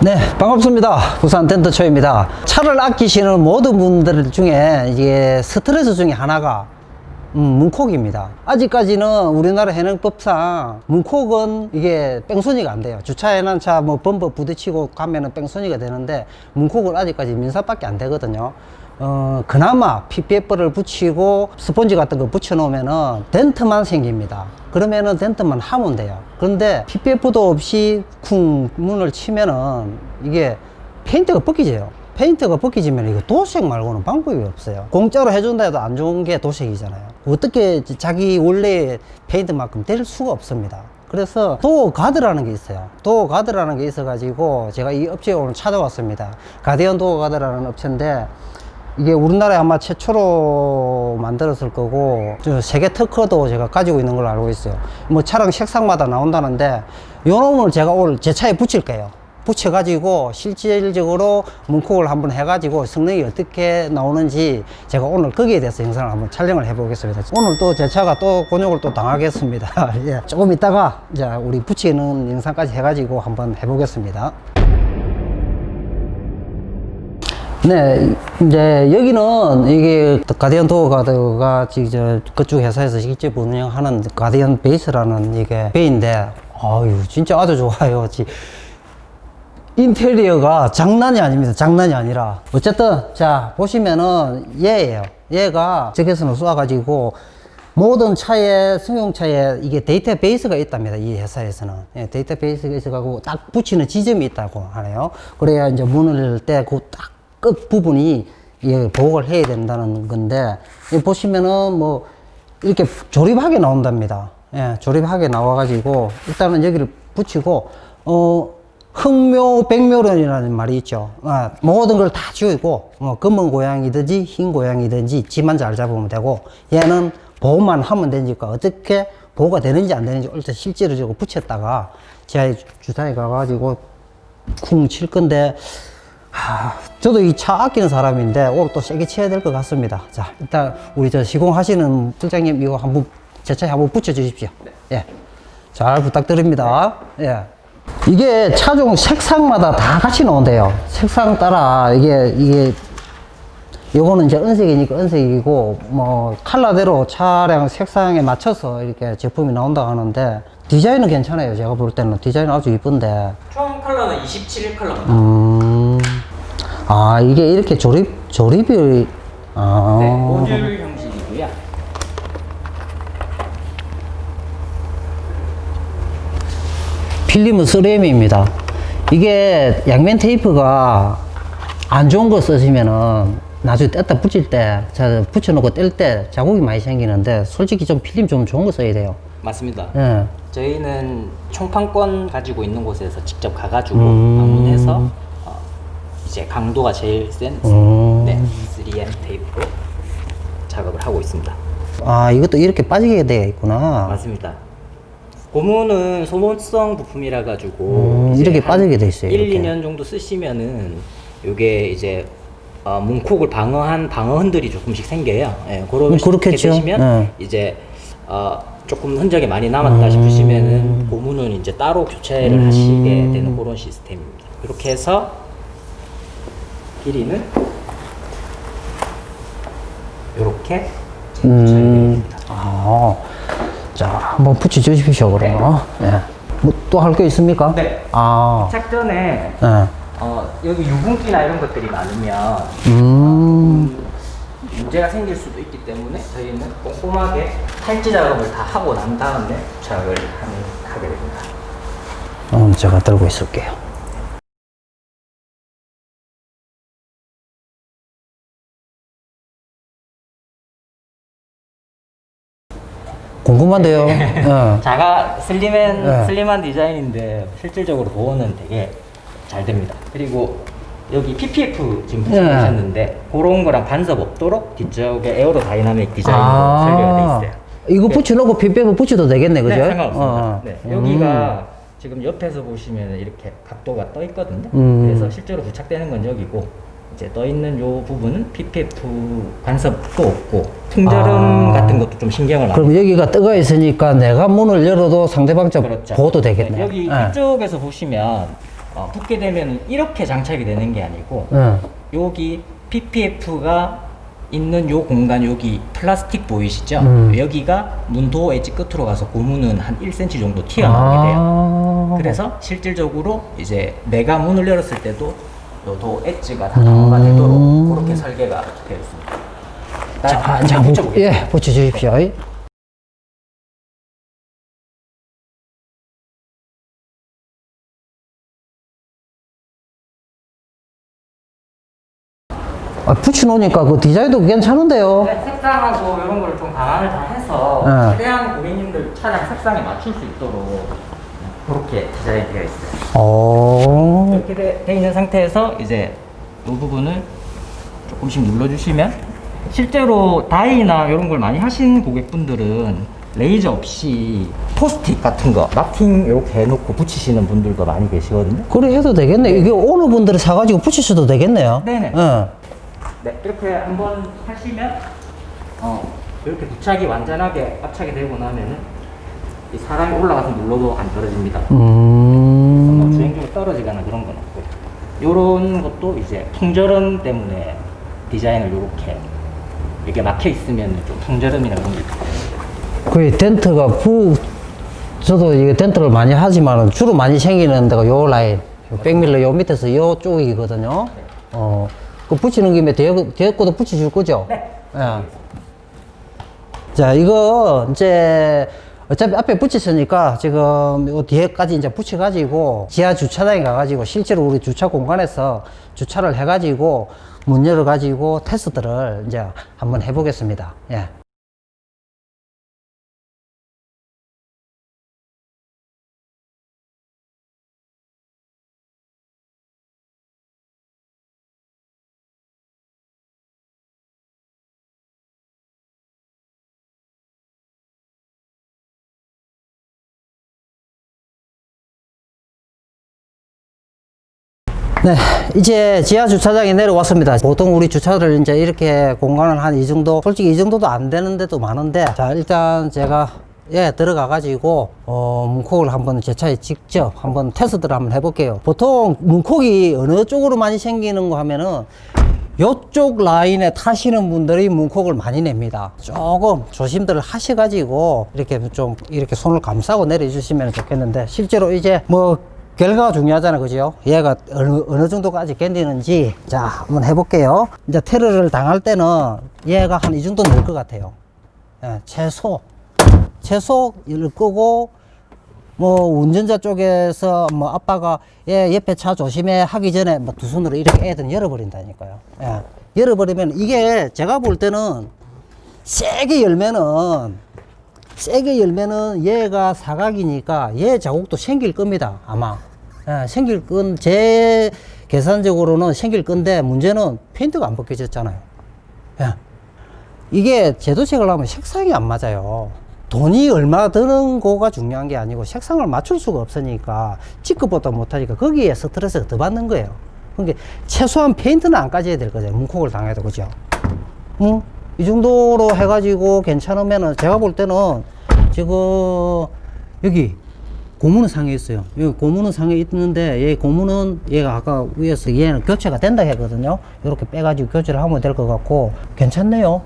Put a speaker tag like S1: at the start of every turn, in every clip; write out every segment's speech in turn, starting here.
S1: 네, 반갑습니다. 부산 텐트초입니다. 차를 아끼시는 모든 분들 중에 이게 스트레스 중에 하나가 문콕입니다. 아직까지는 우리나라 현행법상 문콕은 이게 뺑소니가 안 돼요. 주차해놓은 차 뭐 범퍼 부딪히고 가면은 뺑소니가 되는데 문콕은 아직까지 민사밖에 안 되거든요. 그나마 PPF를 붙이고 스펀지 같은 거 붙여 놓으면은 덴트만 생깁니다. 그러면은 덴트만 하면 돼요. 그런데 PPF도 없이 쿵 문을 치면은 이게 페인트가 벗기져요. 페인트가 벗기지면 이거 도색 말고는 방법이 없어요. 공짜로 해준다 해도 안 좋은 게 도색이잖아요. 어떻게 자기 원래 페인트만큼 될 수가 없습니다. 그래서 도어 가드라는 게 있어요. 도어 가드라는 게 있어 가지고 제가 이 업체에 오늘 찾아왔습니다. 가디언 도어 가드라는 업체인데 이게 우리나라에 아마 최초로 만들었을 거고 세계 특허도 제가 가지고 있는 걸로 알고 있어요. 뭐 차량 색상마다 나온다는데 요 놈을 제가 오늘 제 차에 붙일 거예요. 붙여 가지고 실질적으로 문콕을 한번 해 가지고 성능이 어떻게 나오는지 제가 오늘 거기에 대해서 영상을 한번 촬영을 해 보겠습니다. 오늘 또 제 차가 또 곤욕을 또 당하겠습니다. 예, 조금 있다가 이제 우리 붙이는 영상까지 해 가지고 한번 해 보겠습니다. 네, 이제 여기는 이게 가디언 도어 가드가 지금 그쪽 회사에서 직접 운영하는 가디언 베이스라는 이게 배인데, 아유, 진짜 아주 좋아요. 인테리어가 장난이 아닙니다. 장난이 아니라. 어쨌든, 자, 보시면은 얘예요. 얘가 적외선을 쏘아가지고 모든 차에, 승용차에 이게 데이터베이스가 있답니다. 이 회사에서는. 예, 데이터베이스가 있어가지고 딱 붙이는 지점이 있다고 하네요. 그래야 이제 문을 열 때 그 딱 끝 부분이 예, 보호를 해야 된다는 건데, 보시면은 뭐 이렇게 조립하게 나온답니다. 예, 조립하게 나와가지고 일단은 여기를 붙이고, 흑묘, 백묘론이라는 말이 있죠. 모든 걸 다 지우고, 검은 고양이든지 흰 고양이든지 지만 잘 잡으면 되고, 얘는 보호만 하면 되니까 어떻게 보호가 되는지 안 되는지 일단 실제로 붙였다가 제가 주차에 가가지고 쿵 칠 건데, 저도 이 차 아끼는 사람인데 오늘 또 세게 쳐야 될 것 같습니다. 자, 일단 우리 시공하시는 실장님 이거 한번 제 차에 한번 붙여 주십시오. 네. 예. 잘 부탁드립니다. 예. 이게 차종 색상마다 다 같이 나온대요. 색상 따라 이게 요거는 이제 은색이니까 은색이고 뭐 컬러대로 차량 색상에 맞춰서 이렇게 제품이 나온다고 하는데 디자인은 괜찮아요. 제가 볼 때는 디자인 아주 이쁜데
S2: 총 컬러는 27 컬러입니다.
S1: 이게 이렇게 조립이
S2: 네, 모듈 형식이고요.
S1: 필름은 3M입니다. 이게 양면 테이프가 안 좋은 거 쓰시면은 나중에 뗐다 붙일 때, 붙여놓고 뗄 때 자국이 많이 생기는데 솔직히 좀 필름 좀 좋은 거 써야 돼요.
S2: 맞습니다.
S1: 예.
S2: 저희는 총판권 가지고 있는 곳에서 직접 가가지고 방문해서 이제 강도가 제일 센 네, 3M 테이프로 작업을 하고 있습니다.
S1: 이것도 이렇게 빠지게 되어 있구나.
S2: 맞습니다. 고무는 소모성 부품이라 가지고
S1: 이렇게 빠지게 돼 있어요.
S2: 1,
S1: 이렇게.
S2: 2년 정도 쓰시면은 요게 이제 문콕을 방어한 방어흔들이 조금씩 생겨요. 예, 그렇게 되시면 이제 조금 흔적이 많이 남았다 싶으시면은 고무는 이제 따로 교체를 하시게 되는 그런 시스템입니다. 이렇게 해서 길이는 이렇게 교체됩니다.
S1: 자, 한번 붙여 주십시오, 그러면. 네. 뭐 또 할 거 있습니까?
S2: 네. 부착 전에 여기 유분기나 이런 것들이 많으면 문제가 생길 수도 있기 때문에 저희는 꼼꼼하게 탈지 작업을 다 하고 난 다음에 부착을 하게 됩니다.
S1: 제가 들고 있을게요. 궁금한데요.
S2: 자가 슬림한 디자인인데 실질적으로 보호는 되게 잘 됩니다. 그리고 여기 PPF 지금 붙여주셨는데 그런 거랑 간섭 없도록 뒤쪽에 에어로 다이나믹 디자인으로 설계가 돼 있어요.
S1: 이거 붙여놓고 PPF 붙여도 되겠네, 그죠?
S2: 네, 상관없습니다. 네, 여기가 지금 옆에서 보시면 이렇게 각도가 떠 있거든요. 그래서 실제로 부착되는 건 여기고 이제 떠 있는 요 부분은 PPF 간섭도 없고 풍절음 같은 것도 좀 신경을 안.
S1: 그럼 여기가 뜨거 있으니까 내가 문을 열어도 상대방 쪽
S2: 그렇죠.
S1: 보호도 되겠네.
S2: 네, 여기 이쪽에서 보시면 붙게 되면 이렇게 장착이 되는 게 아니고
S1: 예.
S2: 여기 PPF가 있는 요 공간, 여기 플라스틱 보이시죠? 여기가 문도 엣지 끝으로 가서 고무는 한 1cm 정도 튀어나오게 돼요. 그래서 실질적으로 이제 내가 문을 열었을 때도 요 엣지가 다 강화가 되도록 그렇게 설계가 되어 있습니다.
S1: 자,
S2: 붙여보겠습니다.
S1: 예, 붙여주십시오. 붙여놓으니까 그 디자인도 괜찮은데요.
S2: 네, 색상하고 이런 걸 좀 감안을 다 해서
S1: 네.
S2: 최대한 고객님들 차량 색상에 맞출 수 있도록 그렇게 디자인이 되어 있어요.
S1: 오.
S2: 이렇게 돼 있는 상태에서 이제 이 부분을 조금씩 눌러주시면 실제로 다이나 이런 걸 많이 하시는 고객분들은 레이저 없이 포스트잇 같은 거 마킹 이렇게 해놓고 붙이시는 분들도 많이 계시거든요.
S1: 그래 해도 되겠네. 이게 오는 분들이 사가지고 붙이셔도 되겠네요.
S2: 네네.
S1: 예.
S2: 네, 이렇게 한번 하시면 이렇게 부착이 완전하게 압착이 되고 나면은 이 사람이 올라가서 눌러도 안 떨어집니다. 뭐 주행 중에 떨어지거나 그런 건 없고, 요런 것도 이제 통저름 때문에 디자인을 이렇게 막혀 있으면 좀 통저름이나 그런 게 있어요.
S1: 그 텐트가 저도 이게 텐트를 많이 하지만 주로 많이 생기는 데가 요 라인, 요 백밀러 요 밑에서 요 쪽이거든요. 그 붙이는 김에 뒤에 것도 붙여줄 거죠?
S2: 네.
S1: 예. 자, 이거 이제 어차피 앞에 붙였으니까 지금 요 뒤에까지 이제 붙여가지고 지하 주차장에 가가지고 실제로 우리 주차 공간에서 주차를 해가지고 문 열어가지고 테스트를 이제 한번 해보겠습니다. 예. 네, 이제 지하 주차장에 내려왔습니다. 보통 우리 주차를 이제 이렇게 공간을 한 이 정도, 솔직히 이 정도도 안 되는데도 많은데, 자, 일단 제가 들어가 가지고 문콕을 한번 제 차에 직접 한번 테스트를 한번 해볼게요. 보통 문콕이 어느 쪽으로 많이 생기는 거 하면은 요쪽 라인에 타시는 분들이 문콕을 많이 냅니다. 조금 조심들 하셔가지고 이렇게 좀 이렇게 손을 감싸고 내려주시면 좋겠는데, 실제로 이제 뭐 결과가 중요하잖아요, 그죠? 얘가 어느 정도까지 견디는지. 자, 한번 해볼게요. 이제 테러를 당할 때는 얘가 한 이 정도 늘 것 같아요. 예, 최소를 끄고, 뭐 운전자 쪽에서 뭐 아빠가 얘 옆에 차 조심해 하기 전에 뭐 두 손으로 이렇게 애들 열어버린다니까요. 예, 열어버리면 이게 제가 볼 때는 세게 열면은 얘가 사각이니까 얘 자국도 생길 겁니다, 아마. 예, 생길 건, 제 계산적으로는 생길 건데, 문제는 페인트가 안 벗겨졌잖아요. 예. 이게 제도색을 하면 색상이 안 맞아요. 돈이 얼마 드는 거가 중요한 게 아니고 색상을 맞출 수가 없으니까 G급보다 못하니까 거기에 스트레스가 더 받는 거예요. 그러니까 최소한 페인트는 안 까져야 될 거죠, 문콕을 당해도. 그죠? 응? 이 정도로 해가지고 괜찮으면은 제가 볼 때는 지금 여기 고무는 상에 있어요. 여기 고무는 상에 있는데 얘 고무는 얘가 아까 위에서 얘는 교체가 된다 했거든요. 이렇게 빼가지고 교체를 하면 될 것 같고 괜찮네요.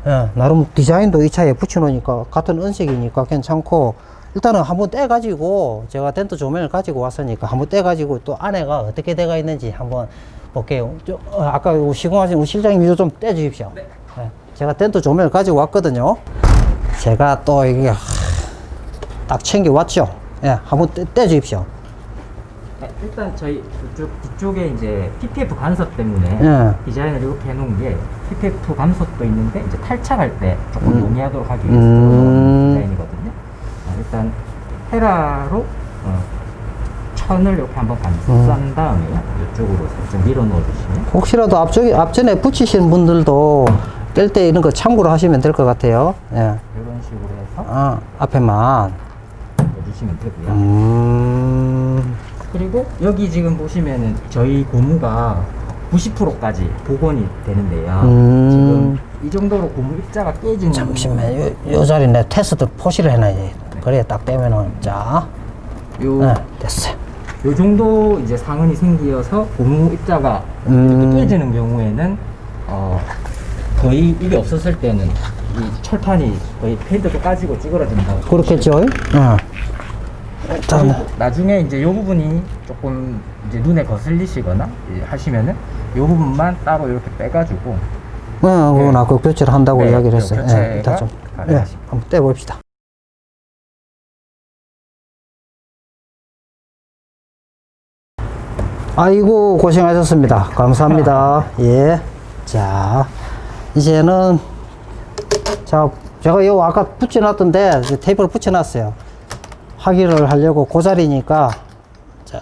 S1: 예, 나름 디자인도 이 차에 붙여놓으니까 같은 은색이니까 괜찮고, 일단은 한번 떼가지고 제가 텐트 조명을 가지고 왔으니까 한번 떼가지고 또 안에가 어떻게 돼가 있는지 한번 볼게요. 아까 시공하신 우리 실장님 좀 떼주십시오.
S2: 네.
S1: 예, 제가 텐트 조명을 가지고 왔거든요. 제가 또 이게 딱 챙겨왔죠. 예, 한번 떼주십시오.
S2: 네, 일단 저희 뒤쪽에 이제 PPF 간섭 때문에
S1: 예.
S2: 디자인을 이렇게 해놓은 게 PPF 간섭도 있는데 이제 탈착할 때 조금 용이하도록 하기 위해서 들어놓은 디자인이거든요. 일단 헤라로 천을 이렇게 한번 감싼 다음에 이쪽으로 살짝 밀어 넣어주시면,
S1: 혹시라도 앞전에 붙이신 분들도 뗄 때 이런 거 참고로 하시면 될 것 같아요. 예.
S2: 이런 식으로 해서
S1: 앞에만.
S2: 넣어주시면 되고요. 그리고 여기 지금 보시면은 저희 고무가 90%까지 복원이 되는데요. 지금 이 정도로 고무 입자가 깨지는.
S1: 잠시만, 요 자리 내 테스트 표시를 해놔야지. 그래야 딱 떼면은, 자.
S2: 요
S1: 네, 됐어요.
S2: 요 정도 이제 상흔이 생기어서 고무 입자가 이렇게 깨지는 경우에는 거의 이게 없었을 때는 이 철판이 거의 페인트도 까지고 찌그러진다고.
S1: 그렇겠죠.
S2: 그리고 나중에 이제 요 부분이 조금 이제 눈에 거슬리시거나 이제 하시면은 요 부분만 따로 이렇게 빼가지고
S1: 그건 아까 교체를 한다고
S2: 네,
S1: 이야기를 했어요.
S2: 교체가
S1: 일단 좀
S2: 가능하십니다.
S1: 한번 떼봅시다. 아이고 고생하셨습니다. 감사합니다. 예. 자 이제는 자 제가 요 아까 붙여놨던데 테이프를 붙여놨어요. 확인을 하려고 그 자리니까 자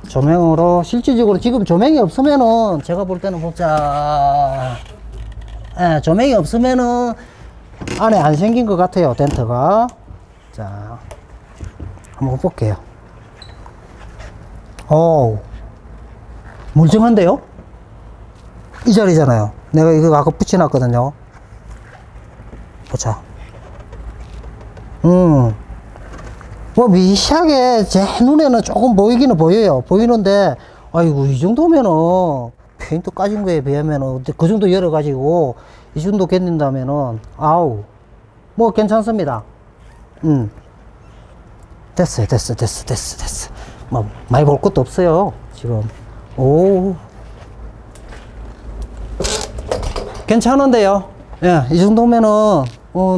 S1: 조명으로 실질적으로 지금 조명이 없으면은 제가 볼 때는 보자. 예, 조명이 없으면은 안에 안 생긴 것 같아요. 덴트가. 자 한번 볼게요. 오, 멀쩡한데요? 이 자리잖아요. 내가 이거 아까 붙여놨거든요. 보자. 뭐 미시하게 제 눈에는 조금 보이기는 보여요. 보이는데, 아이고, 이 정도면은, 페인트 까진 거에 비하면은, 그 정도 열어가지고, 이 정도 견딘다면은, 아우, 뭐 괜찮습니다. 됐어요. 됐어. 뭐, 많이 볼 것도 없어요. 지금. 오. 괜찮은데요? 예, 이 정도면은,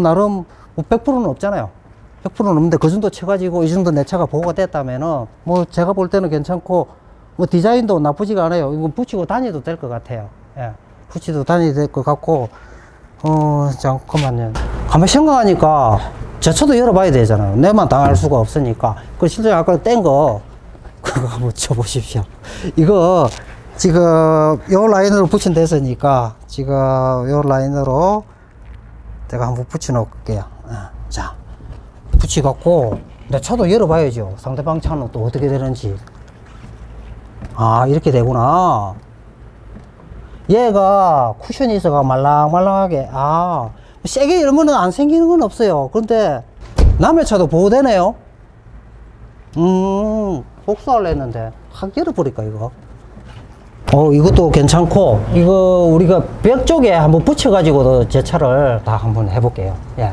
S1: 나름, 뭐 100%는 없잖아요. 100%는 없는데, 그 정도 쳐가지고, 이 정도 내 차가 보호가 됐다면은, 뭐, 제가 볼 때는 괜찮고, 뭐, 디자인도 나쁘지가 않아요. 이거 붙이고 다녀도 될 것 같아요. 예. 붙이도 다녀도 될 것 같고, 잠깐만요. 가만 생각하니까, 제 차도 열어봐야 되잖아요. 내만 당할 수가 없으니까. 그 실제 아까 뗀 거, 그거 한번 쳐보십시오. 이거, 지금, 요 라인으로 붙인 데서니까, 지금, 요 라인으로, 제가 한번 붙여놓을게요. 자, 붙여갖고, 내 차도 열어봐야죠. 상대방 차는 또 어떻게 되는지. 아, 이렇게 되구나. 얘가 쿠션이 있어가 말랑말랑하게, 세게 열면은 안 생기는 건 없어요. 그런데, 남의 차도 보호되네요. 복수하려 했는데, 확 열어버릴까, 이거? 이것도 괜찮고, 이거 우리가 벽 쪽에 한번 붙여가지고도 제 차를 다 한번 해볼게요. 예.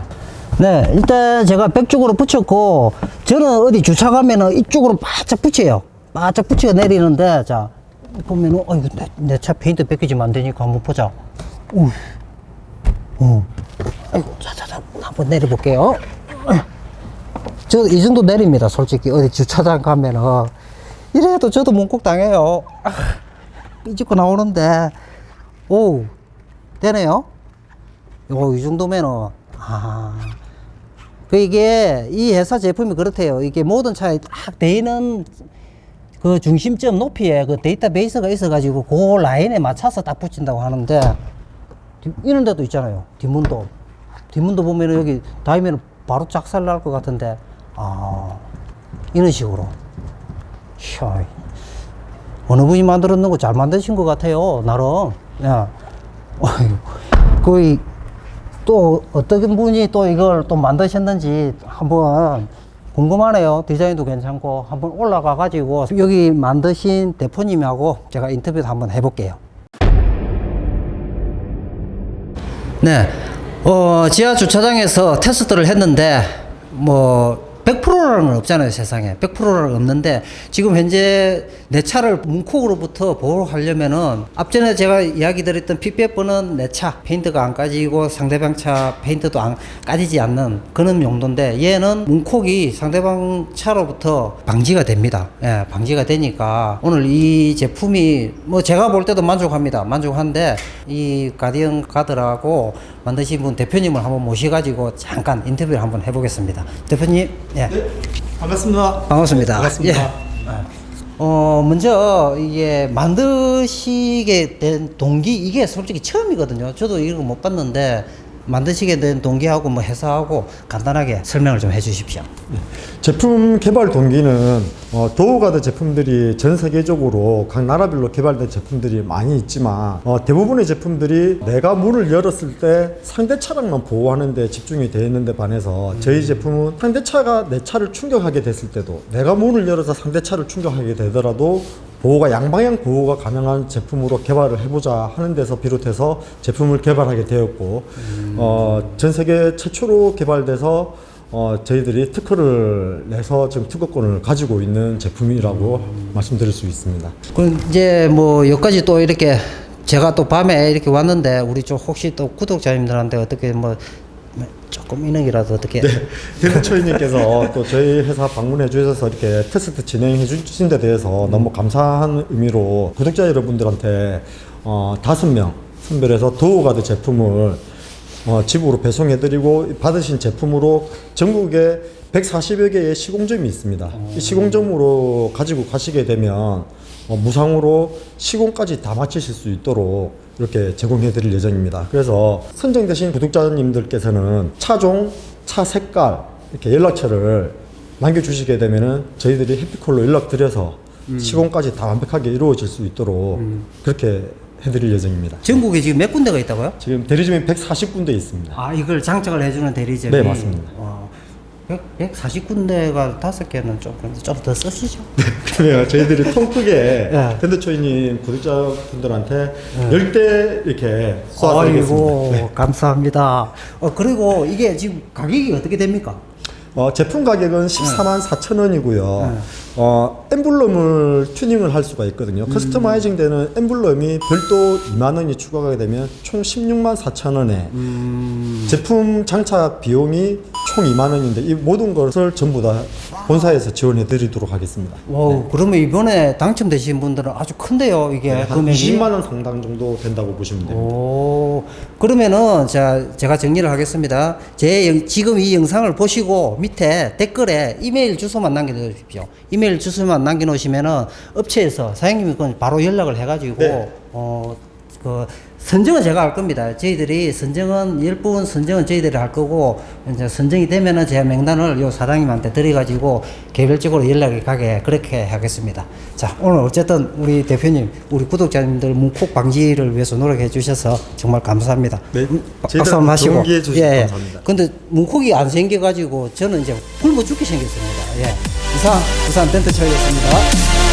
S1: 네, 일단 제가 벽 쪽으로 붙였고, 저는 어디 주차 가면은 이쪽으로 바짝 붙여요. 바짝 붙여 내리는데, 자, 보면은, 이거 내 차 페인트 벗기지면 안 되니까 한번 보자. 아이고, 자, 한번 내려볼게요. 이 정도 내립니다, 솔직히. 어디 주차장 가면은. 이래도 저도 문콕 당해요. 삐집고 나오는데, 오, 되네요? 이 정도면은, 이게, 이 회사 제품이 그렇대요. 이게 모든 차에 딱 대는 그 중심점 높이에 그 데이터베이스가 있어가지고 그 라인에 맞춰서 딱 붙인다고 하는데, 이런 데도 있잖아요. 뒷문도 보면은 여기 닿으면 바로 작살 날 것 같은데, 이런 식으로. 샤이. 어느 분이 만들었는 거 잘 만드신 것 같아요, 나름. 야. 거의 또 어떤 분이 또 이걸 또 만드셨는지 한번 궁금하네요. 디자인도 괜찮고 한번 올라가 가지고 여기 만드신 대표님하고 제가 인터뷰도 한번 해볼게요. 네, 지하 주차장에서 테스트를 했는데 뭐 100%라는 건 없잖아요, 세상에. 100%라는 없는데, 지금 현재 내 차를 문콕으로부터 보호하려면은, 앞전에 제가 이야기 드렸던 PPF는 내 차 페인트가 안 까지고 상대방 차 페인트도 안 까지지 않는 그런 용도인데, 얘는 문콕이 상대방 차로부터 방지가 됩니다. 예, 방지가 되니까, 오늘 이 제품이, 뭐 제가 볼 때도 만족한데, 이 가디언 가드라고 만드신 분 대표님을 한번 모셔가지고 잠깐 인터뷰를 한번 해보겠습니다. 대표님. 예.
S3: 네, 반갑습니다.
S1: 반갑습니다.
S3: 반갑습니다.
S1: 예. 먼저 이게 만드시게 된 동기, 이게 솔직히 처음이거든요. 저도 이런 거 못 봤는데, 만드시게 된 동기하고 뭐 회사하고 간단하게 설명을 좀 해주십시오.
S3: 제품 개발 동기는 도어가드 제품들이 전 세계적으로 각 나라별로 개발된 제품들이 많이 있지만 대부분의 제품들이 내가 문을 열었을 때 상대 차량만 보호하는 데 집중이 되어 있는데 반해서 저희 제품은 상대 차가 내 차를 충격하게 됐을 때도 내가 문을 열어서 상대 차를 충격하게 되더라도 보호가 양방향 보호가 가능한 제품으로 개발을 해보자 하는 데서 비롯해서 제품을 개발하게 되었고 전 세계 최초로 개발돼서 저희들이 특허를 내서 지금 특허권을 가지고 있는 제품이라고 말씀드릴 수 있습니다.
S1: 그럼 이제 뭐 여기까지 또 이렇게 제가 또 밤에 이렇게 왔는데 우리 좀 혹시 또 구독자님들한테 어떻게 뭐 조금 인형이라도 어떻게
S3: 대표초이님께서 또 저희 회사 방문해 주셔서 이렇게 테스트 진행해 주신 데 대해서 너무 감사한 의미로 구독자 여러분들한테 5명 선별해서 도어가드 제품을 집으로 배송해 드리고 받으신 제품으로 전국에 140여 개의 시공점이 있습니다. 이 시공점으로 가지고 가시게 되면 무상으로 시공까지 다 마치실 수 있도록 이렇게 제공해 드릴 예정입니다. 그래서 선정되신 구독자님들께서는 차종, 차 색깔 이렇게 연락처를 남겨주시게 되면은 저희들이 해피콜로 연락드려서 시공까지 다 완벽하게 이루어질 수 있도록 그렇게 해드릴 예정입니다.
S1: 전국에 지금 몇 군데가 있다고요?
S3: 지금 대리점이 140군데 있습니다.
S1: 아 이걸 장착을 해주는 대리점이
S3: 네, 맞습니다.
S1: 140군데가 5개는 좀 더 쓰시죠.
S3: 그러면 저희들이 통 크게
S1: 예.
S3: 텐드초이님 구독자분들한테 10대 이렇게 쏘아드리겠습니다.
S1: 아이고 감사합니다. 그리고 이게 지금 가격이 어떻게 됩니까?
S3: 제품 가격은 14만 4천 원이고요. 엠블럼을 튜닝을 할 수가 있거든요. 커스터마이징 되는 엠블럼이 별도 2만 원이 추가가 되면 총 16만 4천 원에 제품 장착 비용이 총 2만 원인데 이 모든 것을 전부 다 본사에서 지원해 드리도록 하겠습니다.
S1: 와, 그러면 이번에 당첨되신 분들은 아주 큰데요, 이게
S3: 한
S1: 금액이.
S3: 20만 원 상당 정도 된다고 보시면 됩니다.
S1: 오, 그러면은 제가 정리를 하겠습니다. 지금 이 영상을 보시고 밑에 댓글에 이메일 주소만 남겨주십시오. 이메일 주소만 남겨놓으시면은 업체에서 사장님이 그건 바로 연락을 해가지고
S3: 네.
S1: 그 선정은 제가 할 겁니다. 저희들이 선정은 10분 선정은 저희들이 할 거고 이제 선정이 되면은 제 명단을 요 사장님한테 드려가지고 개별적으로 연락이 가게 그렇게 하겠습니다. 자, 오늘 어쨌든 우리 대표님, 우리 구독자님들 문콕 방지를 위해서 노력해 주셔서 정말 감사합니다.
S3: 네,
S1: 박수 한번 하시고.
S3: 좋은 기회 주셔서 감사합니다.
S1: 근데 문콕이 안 생겨가지고 저는 이제 굶어 죽게 생겼습니다. 예. 이상 부산 텐트 초이였습니다.